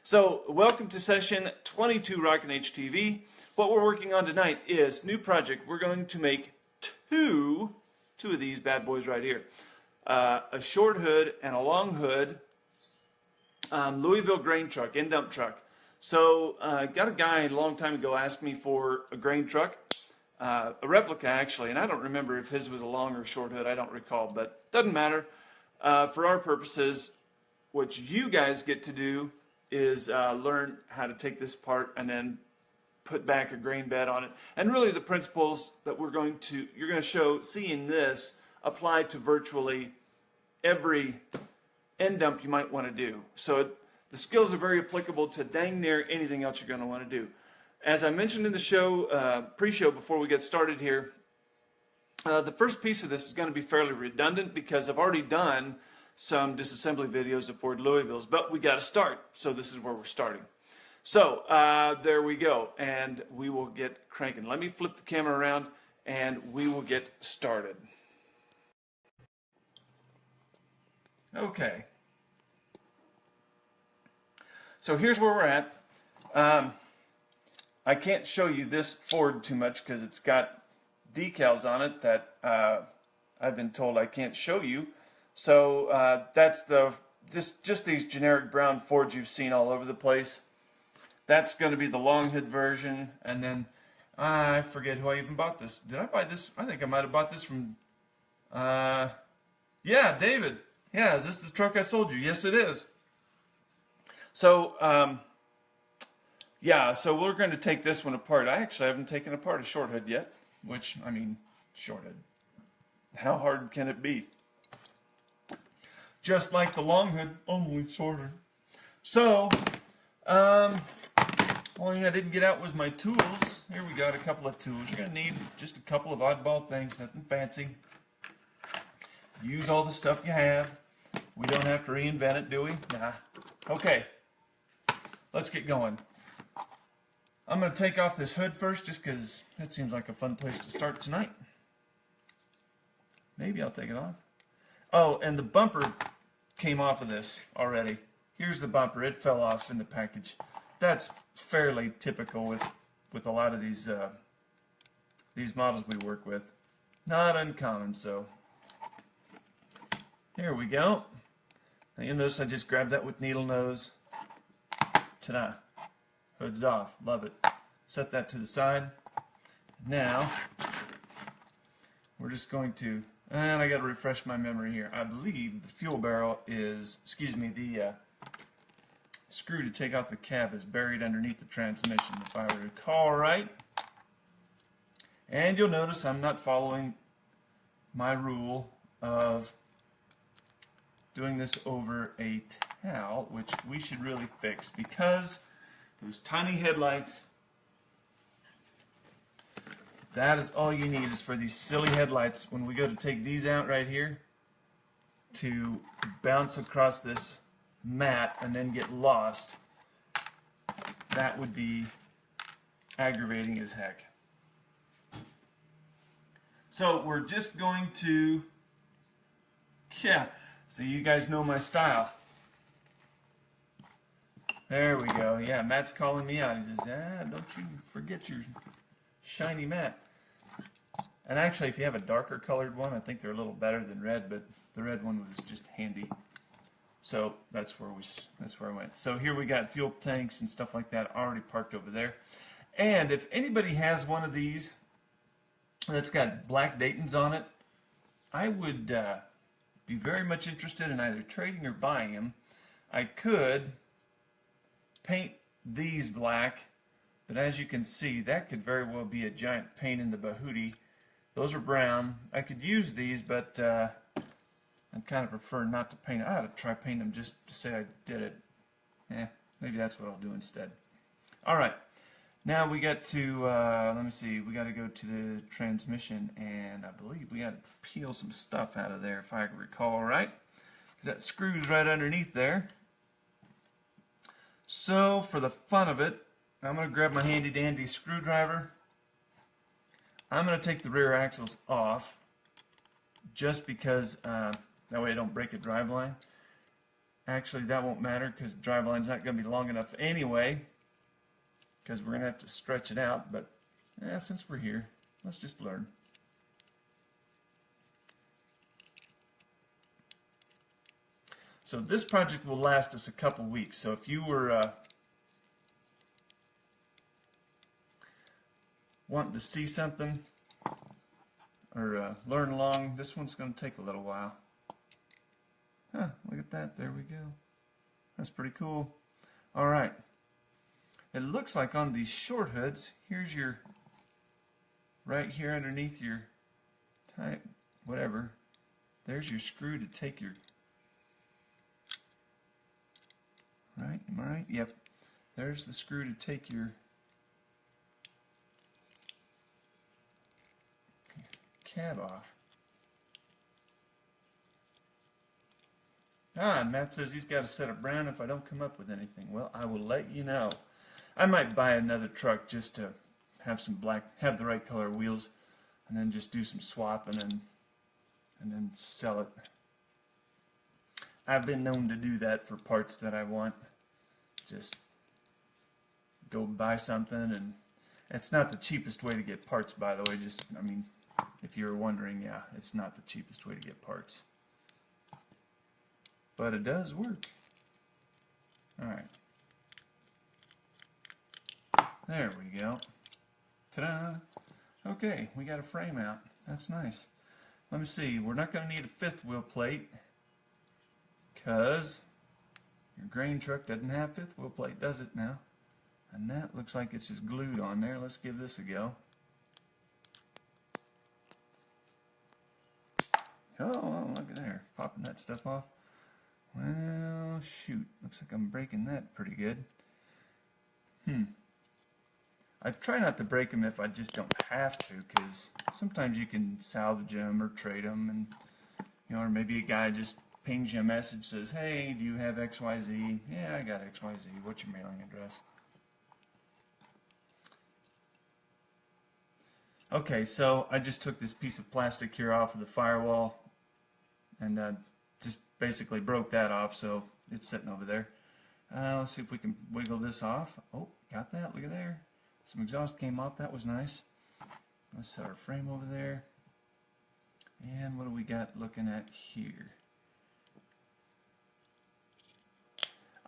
So, welcome to session 22 Rockin' HTV. What we're working on tonight is new project. We're going to make two of these bad boys right here. A short hood and a long hood Louisville grain truck, end dump truck. So, got a guy a long time ago asked me for a grain truck, a replica actually, and I don't remember if his was a long or short hood, I don't recall, but doesn't matter. For our purposes, what you guys get to do is learn how to take this apart and then put back a grain bed on it. And really the principles that you're going to see in this apply to virtually every end dump you might want to do. So the skills are very applicable to dang near anything else you're going to want to do. As I mentioned in the show, pre-show before we get started here, the first piece of this is going to be fairly redundant because I've already done some disassembly videos of Ford Louisvilles, but we got to start. So this is where we're starting. So there we go, and we will get cranking. Let me flip the camera around and we will get started. Okay. So here's where we're at. I can't show you this Ford too much because it's got decals on it that I've been told I can't show you. So that's just these generic brown Fords you've seen all over the place. That's going to be the long hood version, and then I forget who I even bought this. Did I buy this? I think I might have bought this from yeah, David. Yeah, is this the truck I sold you? Yes, it is. So yeah, so we're going to take this one apart. I actually haven't taken apart a short hood yet, which, I mean, short hood. How hard can it be? Just like the long hood, only shorter. So, only thing I didn't get out was my tools. Here we got a couple of tools. You're going to need just a couple of oddball things, nothing fancy. Use all the stuff you have. We don't have to reinvent it, do we? Nah. Okay, let's get going. I'm going to take off this hood first just because that seems like a fun place to start tonight. Maybe I'll take it off. Oh, and the bumper came off of this already. Here's the bumper. It fell off in the package. That's fairly typical with a lot of these models we work with. Not uncommon, so. Here we go. Now you'll notice I just grabbed that with needle nose. Ta-da. Hood's off. Love it. Set that to the side. Now, we're just going to, and I got to refresh my memory here. I believe the fuel barrel is, the screw to take off the cab is buried underneath the transmission, if I recall right. And you'll notice I'm not following my rule of doing this over a towel, which we should really fix because those tiny headlights, that is all you need is for these silly headlights when we go to take these out right here to bounce across this mat and then get lost. That would be aggravating as heck. So we're just going to, yeah, so you guys know my style. There we go. Yeah, Matt's calling me out. He says, don't you forget your shiny mat. And actually, if you have a darker colored one, I think they're a little better than red, but the red one was just handy. So that's where I went. So here we got fuel tanks and stuff like that already parked over there. And if anybody has one of these that's got black Daytons on it, I would be very much interested in either trading or buying them. I could paint these black, but as you can see, that could very well be a giant pain in the bahootie. Those are brown. I could use these, but I'd kind of prefer not to paint. I ought to try painting them just to say I did it. Maybe that's what I'll do instead. All right, now we got to, let me see, we got to go to the transmission, and I believe we got to peel some stuff out of there, if I recall right, because that screw's right underneath there. So, for the fun of it, I'm going to grab my handy-dandy screwdriver. I'm going to take the rear axles off, just because that way I don't break a driveline. Actually, that won't matter because the drive line's not going to be long enough anyway, because we're going to have to stretch it out. But since we're here, let's just learn. So this project will last us a couple weeks. So if you were wanting to see something or learn along, this one's going to take a little while. Huh, look at that. There we go. That's pretty cool. All right. It looks like on these short hoods, here's your, right here underneath your type, whatever, there's your screw to take your, right, am I right? Yep. There's the screw to take your cab off. And Matt says he's got a set of brown if I don't come up with anything. Well, I will let you know. I might buy another truck just to have some black, have the right color wheels, and then just do some swapping and then sell it. I've been known to do that for parts that I want. Just go buy something, and it's not the cheapest way to get parts, by the way. Just, I mean, if you're wondering, yeah, it's not the cheapest way to get parts. But it does work. Alright. There we go. Ta-da! Okay, we got a frame out. That's nice. Let me see. We're not going to need a fifth wheel plate because your grain truck doesn't have fifth wheel plate, does it now? And that looks like it's just glued on there. Let's give this a go. Oh, look at there. Popping that stuff off. Well, shoot. Looks like I'm breaking that pretty good. I try not to break them if I just don't have to, because sometimes you can salvage them or trade them, and you know, or maybe a guy just pings you a message, says, "Hey, do you have XYZ?" "Yeah, I got XYZ. What's your mailing address?" Okay, so I just took this piece of plastic here off of the firewall and just basically broke that off, so it's sitting over there. Let's see if we can wiggle this off. Oh, got that. Look at there. Some exhaust came off. That was nice. Let's set our frame over there. And what do we got looking at here?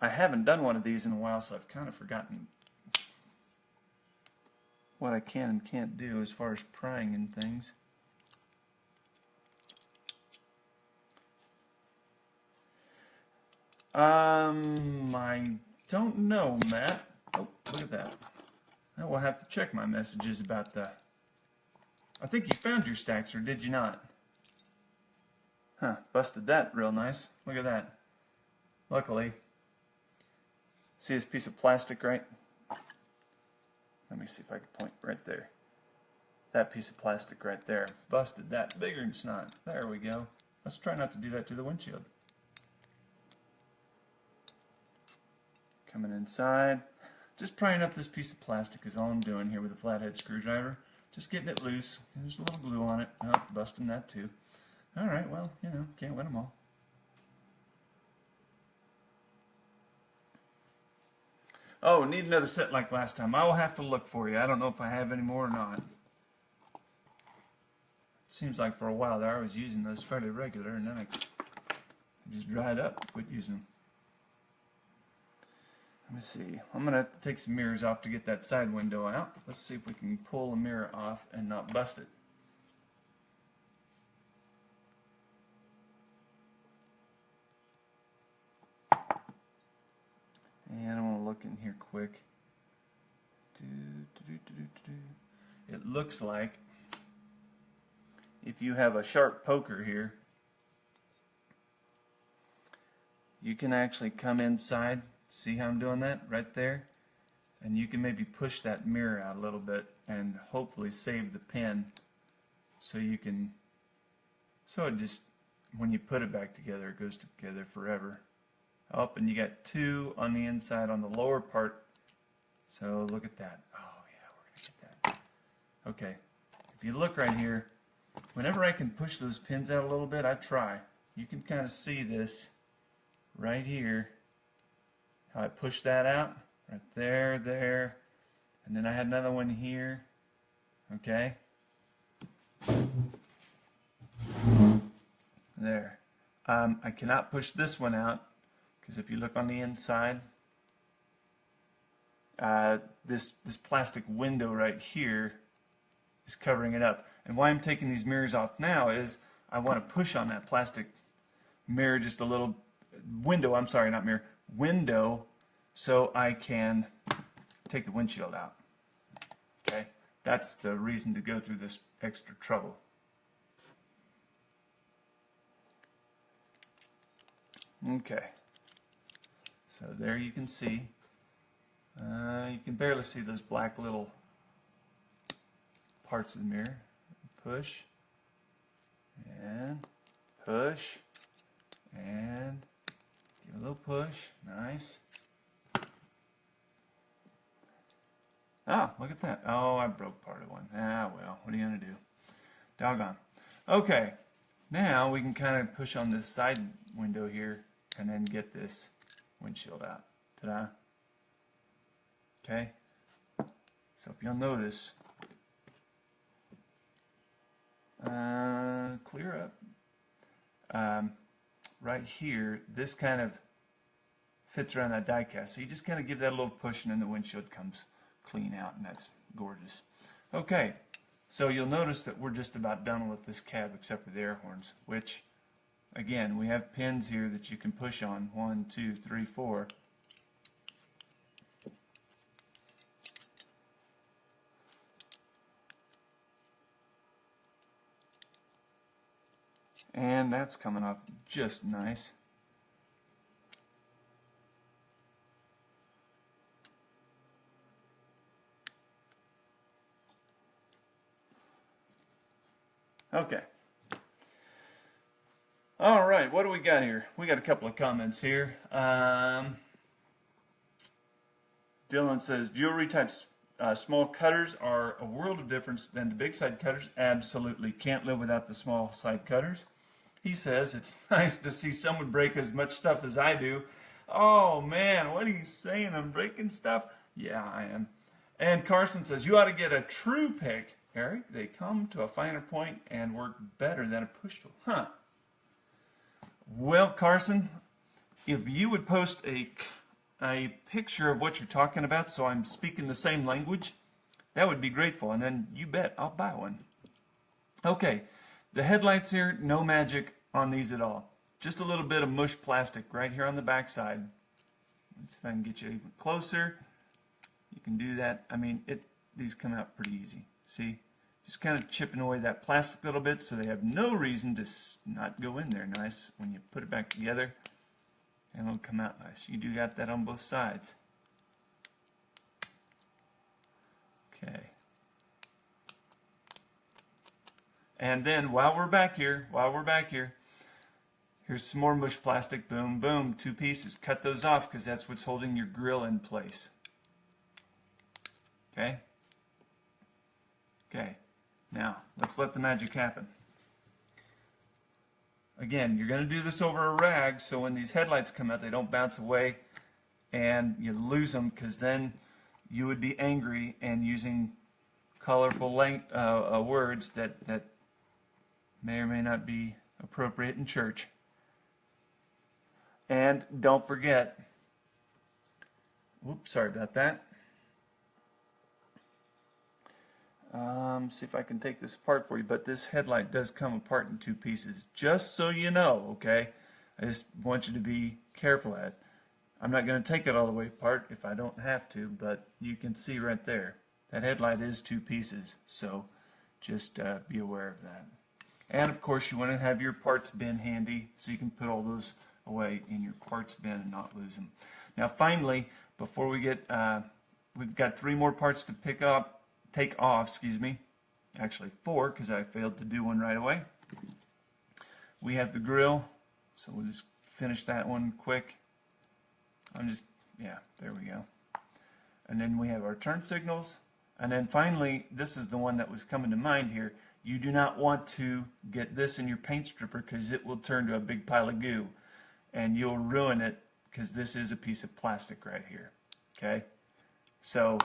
I haven't done one of these in a while, so I've kind of forgotten what I can and can't do as far as prying and things. I don't know, Matt. Oh, look at that. I will have to check my messages about the... I think you found your stacks, or did you not? Huh, busted that real nice. Look at that. Luckily. See this piece of plastic, right? Let me see if I can point right there. That piece of plastic right there. Busted that bigger than snot. There we go. Let's try not to do that to the windshield. Coming inside. Just prying up this piece of plastic is all I'm doing here with a flathead screwdriver. Just getting it loose. There's a little glue on it. Oh, busting that too. Alright, well, you know, can't win them all. Oh, need another set like last time. I will have to look for you. I don't know if I have any more or not. It seems like for a while there I was using those fairly regular, and then I just dried up, quit using them. Let me see. I'm going to have to take some mirrors off to get that side window out. Let's see if we can pull a mirror off and not bust it. And I'm going to look in here quick. It looks like if you have a sharp poker here, you can actually come inside. See how I'm doing that right there? And you can maybe push that mirror out a little bit and hopefully save the pin so you can, so it just, when you put it back together, it goes together forever. Up, and you got two on the inside on the lower part. So look at that. Oh yeah, we're going to get that. Okay, if you look right here, whenever I can push those pins out a little bit, I try. You can kind of see this. right here, how I push that out, right there, there, and then I had another one here, okay? There. I cannot push this one out, because if you look on the inside, this plastic window right here is covering it up. And why I'm taking these mirrors off now is I want to push on that plastic mirror just a little, window, I'm sorry, not mirror, window, so I can take the windshield out. Okay? That's the reason to go through this extra trouble. Okay. So there you can see. You can barely see those black little parts of the mirror. Push and push and give a little push. Nice. Ah, look at that. Oh, I broke part of one. Ah, well, what are you going to do? Doggone. Okay, now we can kind of push on this side window here and then get this windshield out. Ta-da. Okay, so if you'll notice, clear up, right here, this kind of fits around that die cast. So you just kind of give that a little push and then the windshield comes clean out, and that's gorgeous. Okay, so you'll notice that we're just about done with this cab except for the air horns, which, again, we have pins here that you can push on. 1, 2, 3, 4. And that's coming off just nice. Okay. All right, what do we got here? We got a couple of comments here. Dylan says, jewelry types, small cutters are a world of difference than the big side cutters. Absolutely. Can't live without the small side cutters. He says, it's nice to see someone break as much stuff as I do. Oh, man, what are you saying? I'm breaking stuff? Yeah, I am. And Carson says, you ought to get a true pick, Eric. They come to a finer point and work better than a push tool. Huh. Well, Carson, if you would post a picture of what you're talking about so I'm speaking the same language, that would be grateful. And then you bet I'll buy one. Okay. The headlights here, no magic on these at all. Just a little bit of mush plastic right here on the back side. Let's see if I can get you even closer. You can do that. I mean, these come out pretty easy. See? Just kind of chipping away that plastic a little bit so they have no reason to not go in there nice when you put it back together. And it'll come out nice. You do got that on both sides. Okay. And then while we're back here, here's some more mush plastic. Boom, boom, 2 pieces. Cut those off because that's what's holding your grill in place. Okay? Okay. Now, let's let the magic happen. Again, you're going to do this over a rag so when these headlights come out, they don't bounce away and you lose them, because then you would be angry and using colorful words that may or may not be appropriate in church. And don't forget, whoops, sorry about that. See if I can take this apart for you, but this headlight does come apart in 2 pieces, just so you know, okay? I just want you to be careful at it. I'm not going to take it all the way apart if I don't have to, but you can see right there, that headlight is 2 pieces, so just be aware of that. And of course you want to have your parts bin handy so you can put all those away in your parts bin and not lose them. Now finally, before we get, we've got 3 more parts to take off, excuse me. Actually 4, because I failed to do one right away. We have the grill, so we'll just finish that one quick. Yeah, there we go. And then we have our turn signals. And then finally, this is the one that was coming to mind here. You do not want to get this in your paint stripper because it will turn to a big pile of goo. and you'll ruin it because this is a piece of plastic right here. Okay, so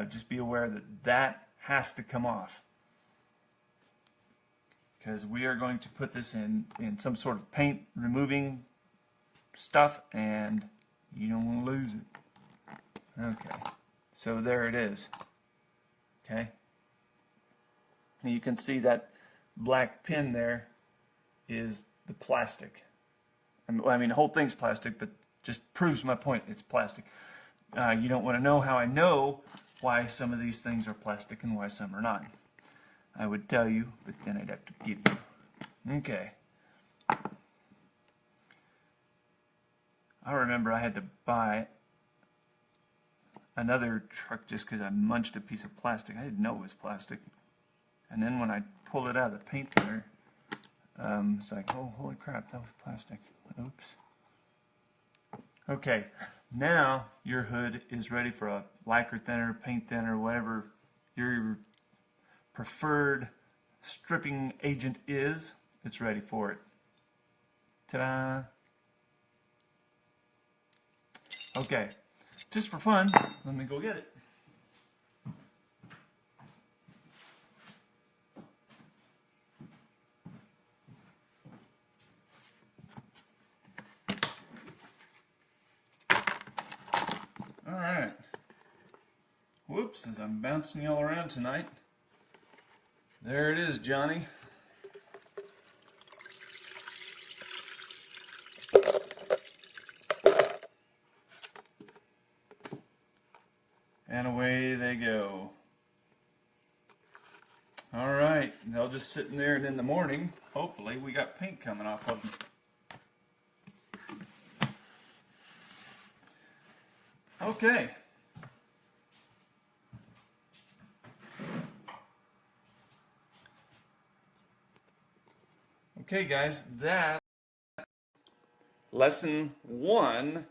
just be aware that that has to come off, because we are going to put this in some sort of paint removing stuff, and you don't want to lose it. Okay, so there it is. Okay, and you can see that black pin there is the plastic. I mean, the whole thing's plastic, but just proves my point. It's plastic. You don't want to know how I know why some of these things are plastic and why some are not. I would tell you, but then I'd have to give you. Okay. I remember I had to buy another truck just because I munched a piece of plastic. I didn't know it was plastic. And then when I pulled it out of the paint thinner, it's like, oh, holy crap, that was plastic. Oops. Okay, now your hood is ready for a lacquer thinner, paint thinner, whatever your preferred stripping agent is. It's ready for it. Ta-da! Okay, just for fun, let me go get it. Alright. Whoops, as I'm bouncing y'all around tonight. There it is, Johnny. And away they go. Alright, they'll just sit in there, and in the morning, hopefully, we got paint coming off of them. Okay. Okay, guys, that lesson 1